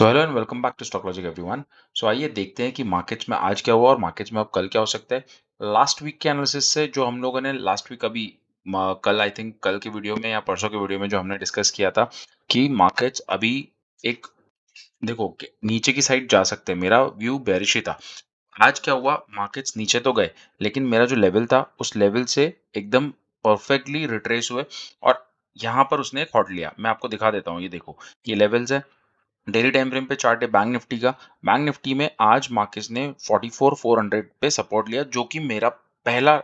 So hello and welcome back to stock logic everyone. So आइए देखते हैं कि मार्केट्स में आज क्या हुआ और मार्केट्स में अब कल क्या हो सकता है। लास्ट वीक के एनालिसिस से जो हम लोगों ने लास्ट वीक अभी कल आई थिंक कल की वीडियो में या परसों की वीडियो में जो हमने डिस्कस किया था कि मार्केट्स अभी एक देखो कि नीचे की साइड जा सकते हैं। मेरा व्यू बेरिश ही था। आज क्या हुआ, मार्केट्स नीचे तो गए लेकिन मेरा जो लेवल था उस लेवल से एकदम परफेक्टली रिट्रेस हुए और यहाँ पर उसने एक हॉट लिया। मैं आपको दिखा देता हूँ, ये देखो ये लेवल्स है। डेली टाइम फ्रेम पे चार्ट है बैंक निफ्टी का। बैंक निफ्टी में आज मार्केट्स ने 44,400 पे सपोर्ट लिया, जो कि मेरा पहला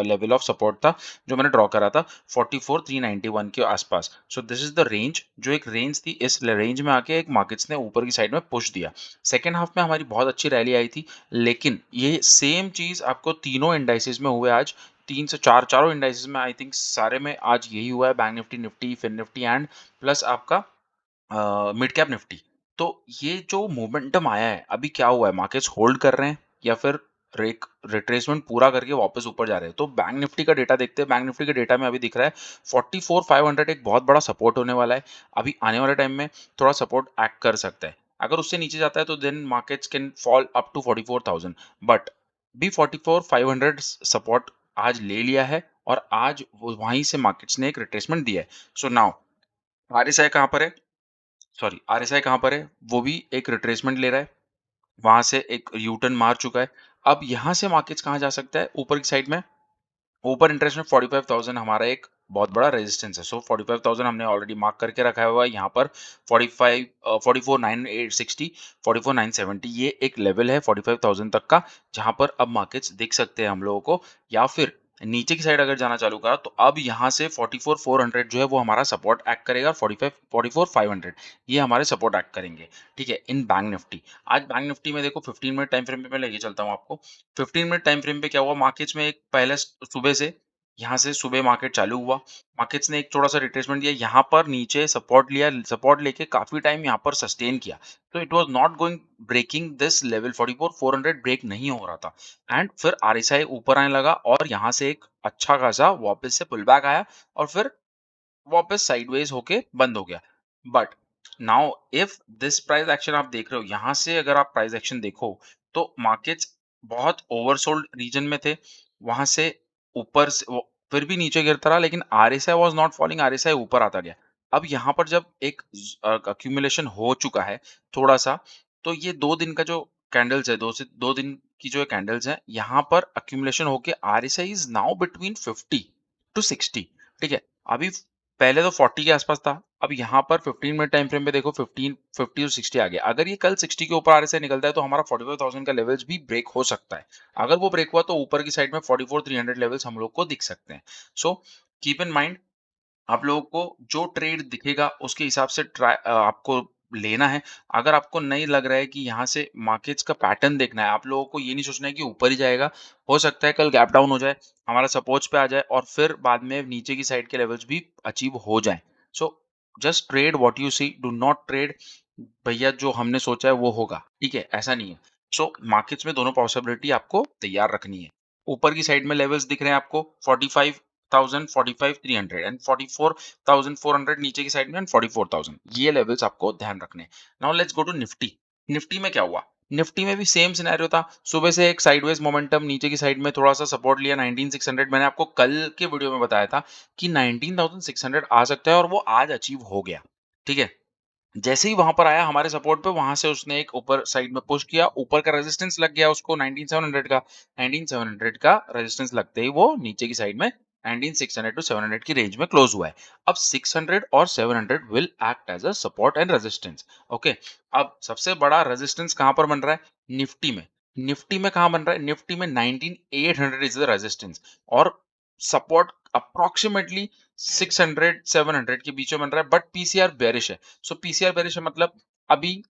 लेवल ऑफ सपोर्ट था जो मैंने ड्रॉ करा था 44,391 के आसपास। So this is the range, जो एक रेंज थी, इस रेंज में आके एक मार्केट्स ने ऊपर की साइड में पुश दिया। सेकेंड हाफ में हमारी बहुत अच्छी रैली आई थी, लेकिन ये सेम चीज आपको तीनों इंडाइसिस में हुए आज। तीन से चार चारों इंडाइसिस में आई थिंक सारे में आज यही हुआ है। Bank Nifty, Nifty, fin Nifty and plus आपका मिड कैप निफ्टी। तो ये जो मोमेंटम आया है, अभी क्या हुआ है, मार्केट्स होल्ड कर रहे हैं या फिर रेक रिट्रेसमेंट पूरा करके वापस ऊपर जा रहे हैं। तो बैंक निफ्टी का डेटा देखते हैं। बैंक निफ्टी के डेटा में अभी दिख रहा है 44,500 एक बहुत बड़ा सपोर्ट होने वाला है। अभी आने वाले टाइम में थोड़ा सपोर्ट एक्ट कर सकता है। अगर उससे नीचे जाता है तो then markets can fall up to 44,000, but be 44,500 support आज ले लिया है और आज वहीं से मार्केट्स ने एक रिट्रेसमेंट दिया है। सो नाउ आरएसआई कहाँ पर है, सॉरी आरएसआई कहाँ पर है, वो भी एक रिट्रेसमेंट ले रहा है। वहां से एक यू टर्न मार चुका है। अब यहाँ से मार्केट्स कहाँ जा सकता है, ऊपर की साइड में। ऊपर इंटरेस्ट में 45,000 हमारा एक बहुत बड़ा रेजिस्टेंस है। सो 45,000 हमने ऑलरेडी मार्क करके रखा हुआ है। यहाँ पर 45 44,960 44,970 ये एक लेवल है 45,000 तक का, जहां पर अब मार्केट्स दिख सकते हैं हम लोगों को। या फिर नीचे की साइड अगर जाना चालू करा तो अब यहाँ से 44,400 जो है वो हमारा सपोर्ट एक्ट करेगा। 44,500 ये हमारे सपोर्ट एक्ट करेंगे। ठीक है, इन बैंक निफ्टी। आज बैंक निफ्टी में देखो 15 मिनट टाइम फ्रेम पे मैं लेके चलता हूँ आपको। 15 मिनट टाइम फ्रेम पे क्या हुआ, मार्केट्स में एक पहले सुबह से, यहाँ से सुबह मार्केट चालू हुआ। मार्केट्स ने एक थोड़ा-सा रिट्रेसमेंट दिया, यहाँ पर नीचे सपोर्ट लिया, सपोर्ट लेके काफ़ी टाइम यहाँ पर सस्टेन किया। तो it was not going breaking this level 44,400 break नहीं हो रहा था। एंड फिर आरएसआई ऊपर आने लगा और यहाँ से एक अच्छा खासा वापस से पुल बैक आया और फिर वापस साइडवेज होके बंद हो गया। But now if this price action आप देख रहे हो, यहाँ से अगर आप प्राइस एक्शन देखो तो मार्केट्स बहुत ओवरसोल्ड रीजन में थे। वहां से ऊपर से वो फिर भी नीचे गिरता रहा, लेकिन RSI was not falling, RSI ऊपर आता गया। अब यहाँ पर जब एक अक्यूमुलेशन हो चुका है थोड़ा सा, तो ये 2 दिन का जो कैंडल्स है, 2 दिन की जो कैंडल्स है, यहाँ पर अक्यूमुलेशन होके RSI is now between 50 to 60। ठीक है, अभी पहले तो 40 के आसपास था। अब यहाँ पर 15 मिनट टाइम फ्रेम पे देखो 50 टू 60 आ गया। अगर ये कल 60 के ऊपर आरएसआई निकलता है तो हमारा 45,000 का लेवल्स भी ब्रेक हो सकता है। अगर वो ब्रेक हुआ तो ऊपर की साइड में 44,300 लेवल्स हम लोग को दिख सकते हैं। सो कीप इन माइंड, आप लोगों को जो ट्रेड दिखेगा उसके हिसाब से आपको लेना है। अगर आपको नहीं लग रहा है कि यहाँ से मार्केट्स का पैटर्न देखना है, आप लोगों को ये नहीं सोचना है कि ऊपर ही जाएगा। हो सकता है कल गैप डाउन हो जाए, हमारा सपोर्ट्स पे आ जाए और फिर बाद में नीचे की साइड के लेवल्स भी अचीव हो जाएं। So just trade what you see, do not trade भैया जो हमने सोचा है वो होगा। ठीक है, ऐसा नहीं है। सो मार्केट्स में दोनों पॉसिबिलिटी आपको तैयार रखनी है। ऊपर की साइड में लेवल्स दिख रहे हैं आपको 45,000, 45,300 एंड 44,400 नीचे की साइड में एंड 44,000, ये लेवल्स आपको ध्यान रखने हैं। Now let's go to Nifty. Nifty में क्या हुआ, निफ्टी में भी सेम सिनेरियो था। सुबह से एक साइडवेज मोमेंटम, नीचे की साइड में थोड़ा सा सपोर्ट लिया 19,600। मैंने आपको कल के वीडियो में बताया था कि 19,600 आ सकता है और वो आज अचीव हो गया। ठीक है, जैसे ही वहां पर आया हमारे सपोर्ट पे, वहां से उसने एक ऊपर साइड में पुश किया, ऊपर का रेजिस्टेंस लग गया उसको 19,700 का। 19,700 का रेजिस्टेंस लगते ही वो नीचे की साइड में 19,600 टू 700 की रेंज में क्लोज हुआ है। अब 600 और 700 will act as a support and resistance. Okay, अब सबसे बड़ा रेजिस्टेंस कहां पर बन रहा है, निफ्टी में। निफ्टी में कहां बन रहा है, निफ्टी में 19,800 इज द रेजिस्टेंस और सपोर्ट अप्रोक्सीमेटली 600 700 के बीच में बन रहा है। बट पीसीआर बेरिश है। सो पीसीआर बेरिश है मतलब अभी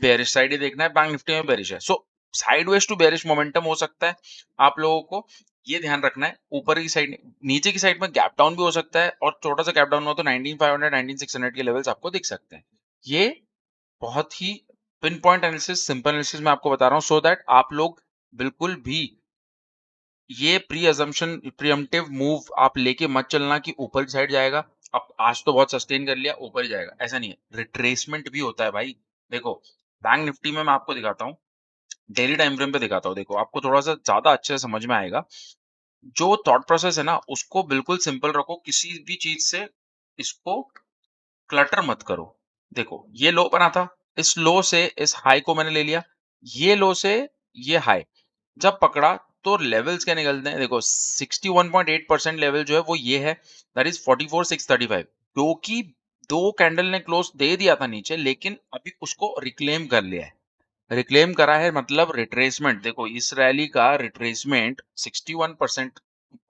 बेरिश साइड ही देखना है। बैंक निफ्टी में बेरिश है, सो साइडवेज टू बेरिश मोमेंटम हो सकता है। आप लोगों को ये ध्यान रखना है। ऊपर की साइड, नीचे की साइड में गैप डाउन भी हो सकता है और छोटा सा गैप डाउन हो तो 19,500 19,600 के लेवल्स आपको दिख सकते हैं। ये बहुत ही pin point analysis, simple analysis मैं आपको बता रहा हूँ, सो दैट आप लोग बिल्कुल भी ये प्री अजम्पशन प्रीएम्प्टिव मूव आप लेके मत चलना कि ऊपर की साइड जाएगा। अब आज तो बहुत सस्टेन कर लिया, ऊपर ही जाएगा, ऐसा नहीं है। रिट्रेसमेंट भी होता है भाई। देखो, बैंक निफ्टी में मैं आपको दिखाता हूँ, डेली टाइम फ्रेम पे दिखाता हूँ, देखो आपको थोड़ा-सा ज़्यादा अच्छे से समझ में आएगा। जो थॉट प्रोसेस है ना, उसको बिल्कुल सिंपल रखो, किसी भी चीज़ से इसको क्लटर मत करो। देखो, ये लो बना था, इस लो से इस हाई को मैंने ले लिया, ये लो से ये हाई, जब पकड़ा तो लेवल्स क्या निकलते हैं, देखो 61.8% लेवल जो है वो ये है, दैट इज़ 44,635, क्योंकि 2 कैंडल ने क्लोज़ दे दिया था नीचे, लेकिन अभी उसको रिक्लेम कर लिया है। रिक्लेम करा है मतलब रिट्रेसमेंट, देखो इस रैली का रिट्रेसमेंट 61%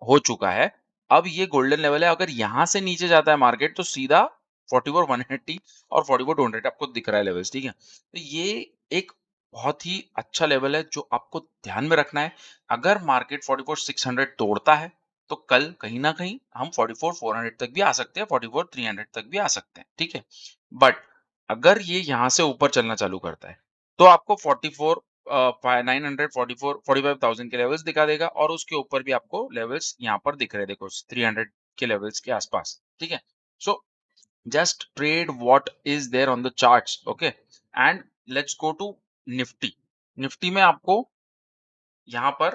हो चुका है। अब ये गोल्डन लेवल है, अगर यहाँ से नीचे जाता है मार्केट तो सीधा 44,180 और 44,200 आपको दिख रहा है लेवल्स, ठीक है? तो ये एक बहुत ही अच्छा लेवल है जो आपको ध्यान में रखना है। अगर मार्केट 44,600 तोड़ता है, तो कल कहीं न कहीं हम 44,400 तक भी आ सकते हैं, 44,300 तक भी आ सकते हैं, ठीक है? बट अगर ये यहाँ से ऊपर चलना चालू करता है, तो आपको 44 900 44 45,000 के लेवल्स दिखा देगा और उसके ऊपर भी आपको लेवल्स यहाँ पर दिख रहे हैं, देखो 300 के लेवल्स के आसपास, ठीक है? So just trade what is there on the charts, okay? And let's go to Nifty. Nifty में आपको यहाँ पर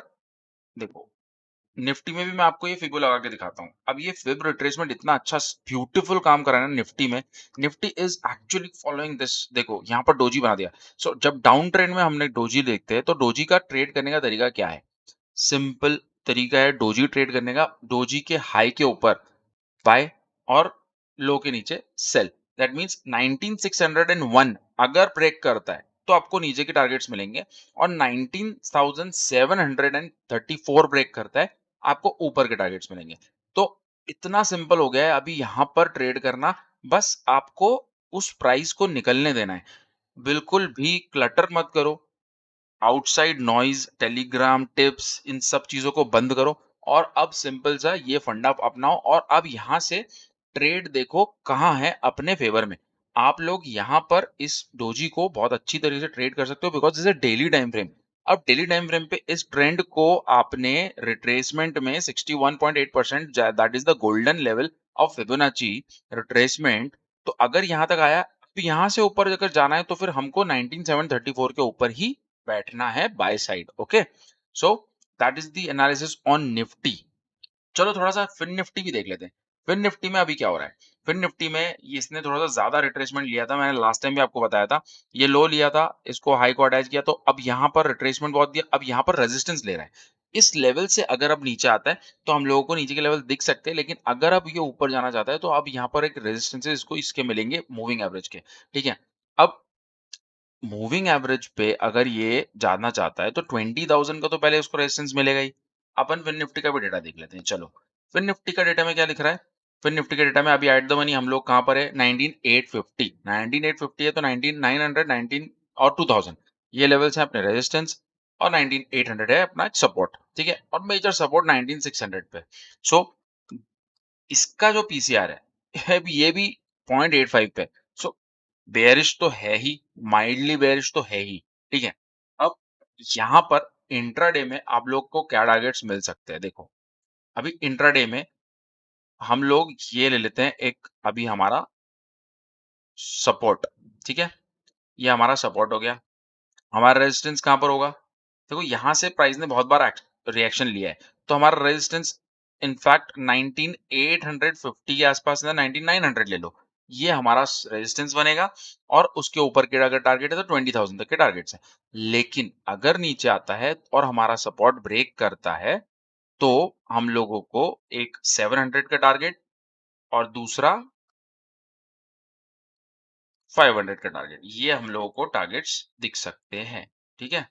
देखो, निफ्टी में भी मैं आपको ये फिबो लगा के दिखाता हूँ। अब ये फिब रिट्रेसमेंट इतना अच्छा ब्यूटीफुल काम कर रहा है ना निफ्टी में, Nifty is actually following this, देखो यहाँ पर डोजी बना दिया। सो जब डाउन ट्रेंड में हमने डोजी देखते हैं तो डोजी का ट्रेड करने का तरीका क्या है? सिंपल तरीका है डोजी ट्रेड करने का, डोजी के हाई के ऊपर बाय और लो के नीचे सेल, दैट मींस 19601 अगर ब्रेक करता है तो आपको नीचे के टारगेट्स मिलेंगे, और 19734 ब्रेक करता है आपको ऊपर के टारगेट्स मिलेंगे। तो इतना सिंपल हो गया है अभी यहाँ पर ट्रेड करना, बस आपको उस प्राइस को निकलने देना है, बिल्कुल भी क्लटर मत करो, आउटसाइड नॉइज़, टेलीग्राम, टिप्स, इन सब चीज़ों को बंद करो और अब सिंपल सा ये फंडा अपनाओ और अब यहाँ से ट्रेड देखो कहाँ है अपने फ़ेवर में। आप लोग यहाँ पर इस डोजी को बहुत अच्छी तरीके से ट्रेड कर सकते हो because this is a daily time frame. अब डेली टाइम फ्रेम पे इस ट्रेंड को आपने रिट्रेसमेंट में 61.8% that is the golden level of Fibonacci retracement, तो अगर यहाँ तक आया, तो यहाँ से ऊपर अगर जाना है तो फिर हमको 19734 के ऊपर ही बैठना है by side, okay? So that is the analysis on Nifty. चलो थोड़ा-सा फिन निफ्टी भी देख लेते हैं। फिन निफ्टी में अभी क्या हो रहा है? फिन निफ्टी में ये इसने थोड़ा-सा ज़्यादा रिट्रेसमेंट लिया था, मैंने लास्ट टाइम भी आपको बताया था। ये लो लिया था, इसको हाई को अटैच किया तो अब यहाँ पर रिट्रेसमेंट बहुत दिया, अब यहाँ पर रेजिस्टेंस ले रहा है। इस लेवल से अगर अब नीचे आता है, तो हम लोगों को नीचे के लेवल दिख सकते हैं, लेकिन अगर अब ये ऊपर जाना चाहता है, तो अब यहाँ पर एक रेजिस्टेंस है, इसको इसके मिलेंगे मूविंग एवरेज के, ठीक है? अब मूविंग एवरेज पे अगर ये जाना चाहता है तो 20,000 का तो पहले उसको रेजिस्टेंस मिलेगा ही। अपन फिन निफ्टी का भी डेटा देख लेते हैं, चलो। फिन निफ्टी का डेटा में क्या लिख रहा है? फिन निफ्टी के डेटा में अभी एट द मनी हम लोग कहाँ पर है? 19,850, 19,850 है तो 19,900, 19 और 2000 ये लेवल्स हैं अपने रेजिस्टेंस, और 19,800 है अपना सपोर्ट, ठीक है? और मेजर सपोर्ट 19,600 पे। सो इसका जो पीसीआर है ये भी 0.85 पे। सो बेयरिश तो है ही, माइल्डली बेयरिश तो है ही, ठीक है? अब यहाँ पर इंट्राडे में आप लोग को क्या टारगेट्स मिल सकते हैं? देखो, अभी इंट्राडे में हम लोग ये ले लेते हैं एक अभी हमारा सपोर्ट, ठीक है? ये हमारा सपोर्ट हो गया। हमारा रेजिस्टेंस कहाँ पर होगा? देखो यहाँ से प्राइस ने बहुत बार रिएक्शन लिया है, तो हमारा रेजिस्टेंस इनफैक्ट 19,850 के आसपास है, 19,900 ले लो। ये हमारा रेजिस्टेंस बनेगा और उसके ऊपर के अगर टारगेट है तो 20,000 तक के टारगेट्स हैं। लेकिन अगर नीचे आता है और हमारा सपोर्ट ब्रेक करता है, तो हम लोगों को एक 700 का टारगेट और दूसरा 500 का टारगेट, ये हम लोगों को टारगेट्स दिख सकते हैं, ठीक है?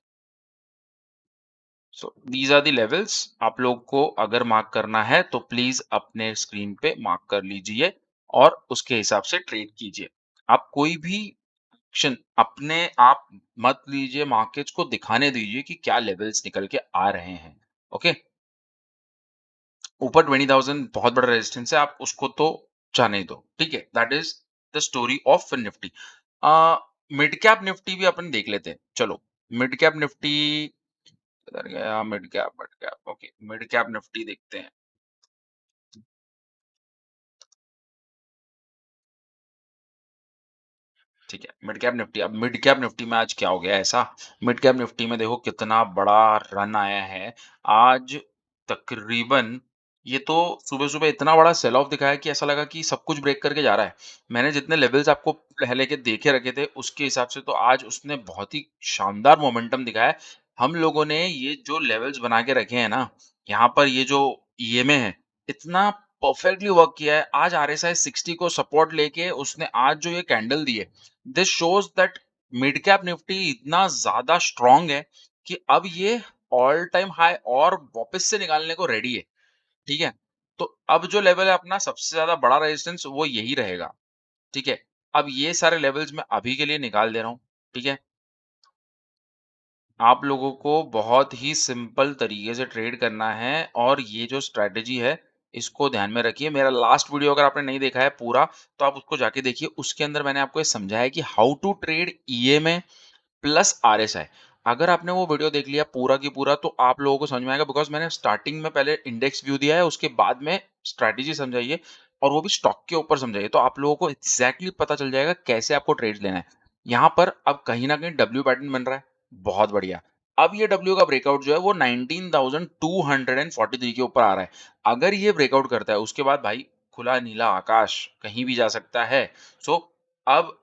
So these are the levels, आप लोग को अगर मार्क करना है तो प्लीज अपने स्क्रीन पे मार्क कर लीजिए और उसके हिसाब से ट्रेड कीजिए। आप कोई भी एक्शन अपने आप मत लीजिए, मार्केट्स को दिखाने दीजिए कि क्या लेवल्स निकल के आ रहे हैं, ओके? ऊपर 20,000 बहुत बड़ा रेजिस्टेंस है, आप उसको तो जाने दो, ठीक है? That is the story of Nifty. Mid cap Nifty भी अपन देख लेते हैं, चलो। मिड कैप निफ्टी इधर गया, mid cap, okay, mid cap Nifty देखते हैं। ठीक है, मिड कैप निफ्टी। अब मिड कैप निफ्टी में आज क्या हो गया ऐसा? मिड कैप निफ्टी में देखो कितना बड़ा रन आया है। आज तकरीबन ये तो सुबह-सुबह इतना बड़ा सेल ऑफ दिखाया कि ऐसा लगा कि सब कुछ ब्रेक करके जा रहा है। मैंने जितने लेवल्स आपको पहले के देखे रखे थे, उसके हिसाब से तो आज उसने बहुत ही शानदार मोमेंटम दिखाया है। हम लोगों ने ये जो लेवल्स बना के रखे हैं ना, यहाँ पर ये जो ईएमए है, इतना परफेक्टली वर्क किया है। आज आरएसआई 60 को सपोर्ट लेके उसने आज जो ये कैंडल दी है, this shows that mid cap Nifty इतना ज़्यादा स्ट्रॉन्ग है कि अब ये ऑल टाइम हाई और वापस से निकालने को रेडी है, ठीक है? तो अब जो लेवल है अपना सबसे ज़्यादा बड़ा रेजिस्टेंस वो यही रहेगा, ठीक है? अब ये सारे लेवल्स मैं अभी के लिए निकाल दे रहा हूँ, ठीक है? आप लोगों को बहुत ही सिंपल तरीके से ट्रेड करना है और ये जो स्ट्रैटेजी है, इसको ध्यान में रखिए। मेरा लास्ट वीडियो अगर आपने नहीं देखा है पूरा, तो आप उसको जाके देखिए। उसके अंदर मैंने आपको ये समझाया है कि how to trade EMA plus RSI. अगर आपने वो वीडियो देख लिया पूरा की पूरा तो आप लोगों को समझ में आएगा बिकॉज़ मैंने स्टार्टिंग में पहले इंडेक्स व्यू दिया है, उसके बाद में स्ट्रैटेजी समझाई है और वो भी स्टॉक के ऊपर समझाई है। तो आप लोगों को एग्ज़ैक्टली पता चल जाएगा कैसे आपको ट्रेड्स लेना है। यहाँ पर अब कहीं न कहीं डब्ल्यू पैटर्न बन रहा है, बहुत बढ़िया। अब ये डब्ल्यू का ब्रेकआउट जो है वो 19,243 के ऊपर आ रहा है। अगर ये ब्रेकआउट करता है उसके बाद भाई खुला नीला आकाश कहीं भी जा सकता है। सो अब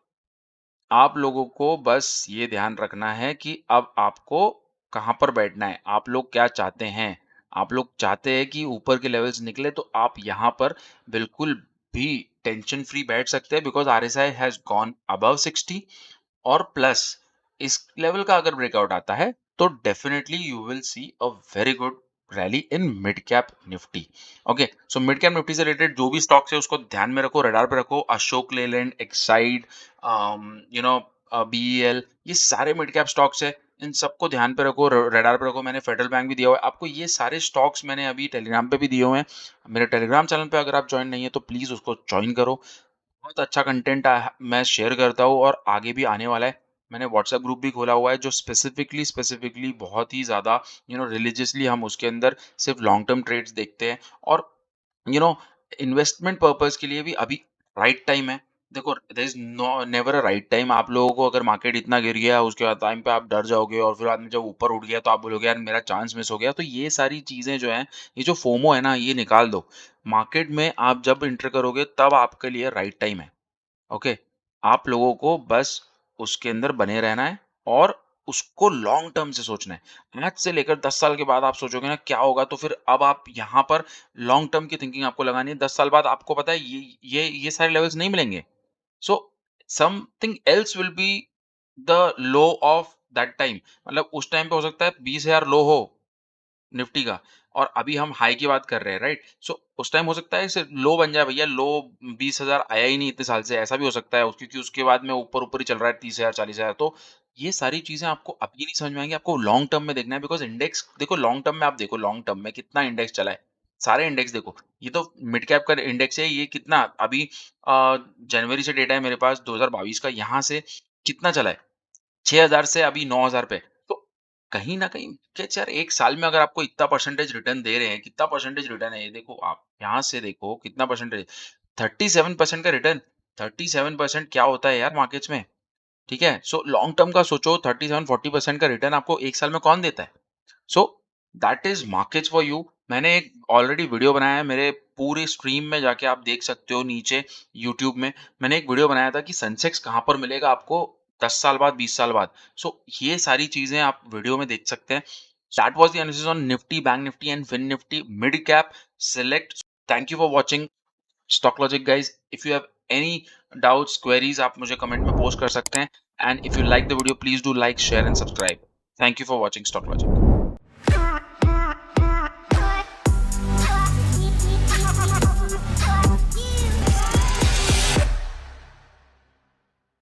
आप लोगों को बस ये ध्यान रखना है कि अब आपको कहाँ पर बैठना है, आप लोग क्या चाहते हैं? आप लोग चाहते हैं कि ऊपर के लेवल्स निकले तो आप यहाँ पर बिल्कुल भी टेंशन फ्री बैठ सकते हैं because RSI has gone above 60 और प्लस इस लेवल का अगर ब्रेकआउट आता है तो definitely you will see a very good rally in mid cap Nifty. Okay, so mid cap Nifty से रिलेटेड जो भी स्टॉक्स है उसको ध्यान में रखो, रडार पे रखो। Ashok Leyland, Exide, you know BEL, ये सारे मिड कैप स्टॉक्स है। इन सबको ध्यान पे रखो, रडार पे रखो। मैंने फेडरल बैंक भी दिया हुआ है आपको। ये सारे स्टॉक्स मैंने अभी टेलीग्राम पे भी दिए हुए हैं। मेरे टेलीग्राम चैनल पे अगर आप ज्वाइन नहीं है तो प्लीज उसको ज्वाइन करो। बहुत अच्छा कंटेंट मैं शेयर करता हूँ और आगे भी आने वाला है। मैंने व्हाट्सएप ग्रुप भी खोला हुआ है जो स्पेसिफिकली बहुत ही ज़्यादा रिलीजियसली हम उसके अंदर सिर्फ लॉन्ग टर्म ट्रेड्स देखते हैं और यू नो इन्वेस्टमेंट पर्पस के लिए भी अभी राइट टाइम है। देखो there is no never a right time. आप लोगों को अगर मार्केट इतना गिर गया उसके बाद टाइम पे आप डर जाओगे और फिर बाद में जब ऊपर उठ गया तो आप बोलोगे यार मेरा चांस मिस हो गया। तो ये सारी चीजें जो हैं, ये जो फोमो है ना, ये निकाल दो। मार्केट में आप जब इंटर करोगे तब आपके लिए राइट टाइम है। ओके, आप लोगों को बस उसके अंदर बने रहना है और उसको लॉन्ग टर्म से सोचना है। आज से लेकर 10 साल के बाद आप सोचोगे ना क्या होगा, तो फिर अब आप यहाँ पर लॉन्ग टर्म की थिंकिंग आपको लगानी है। 10 साल बाद आपको पता है ये सारे लेवल्स नहीं मिलेंगे। So something else will be the low of that time. मतलब उस टाइम पे हो सकता है 20,000 लो हो निफ्टी का और अभी हम हाई की बात कर रहे हैं, राइट? सो उस टाइम हो सकता है सिर्फ लो बन जाए भैया, लो 20,000 आया ही नहीं इतने साल से, ऐसा भी हो सकता है क्योंकि उसके बाद में ऊपर-ऊपर ही चल रहा है 30,000 40,000। तो ये सारी चीज़ें आपको अभी नहीं समझ में आएँगी, आपको लॉन्ग टर्म में देखना है बिकॉज़ इंडेक्स देखो लॉन्ग टर्म में आप देखो लॉन्ग टर्म में कितना इंडेक्स चला है, सारे इंडेक्स देखो। ये तो मिड कैप का इंडेक्स है, ये कितना अभी जनवरी से डेटा है मेरे पास 2022 का, यहाँ से कितना चला है? 6,000 से अभी 9,000 पे। तो कहीं न कहीं क्या यार 1 साल में अगर आपको इतना परसेंटेज रिटर्न दे रहे हैं, कितना परसेंटेज रिटर्न है ये देखो आप, यहाँ से देखो कितना परसेंटेज 37% का रिटर्न। 37% क्या होता है यार मार्केट्स में, ठीक है? सो लॉन्ग टर्म का सोचो 37-40% का रिटर्न आपको 1 साल में कौन देता है? So that is markets for you. मैंने एक ऑलरेडी वीडियो बनाया है, मेरे पूरी स्ट्रीम में जाके आप देख सकते हो नीचे यूट्यूब में। मैंने एक वीडियो बनाया था कि सेंसेक्स कहाँ पर मिलेगा आपको 10 साल बाद 20 साल बाद। सो ये सारी चीजें आप वीडियो में देख सकते हैं। That was the analysis on Nifty, bank Nifty and fin Nifty mid cap select. Thank you for watching Stock Logic guys. If you have any doubts queries आप मुझे कमेंट में पोस्ट कर सकते हैं। And if you like the video please do like share and subscribe. Thank you for watching Stock logic.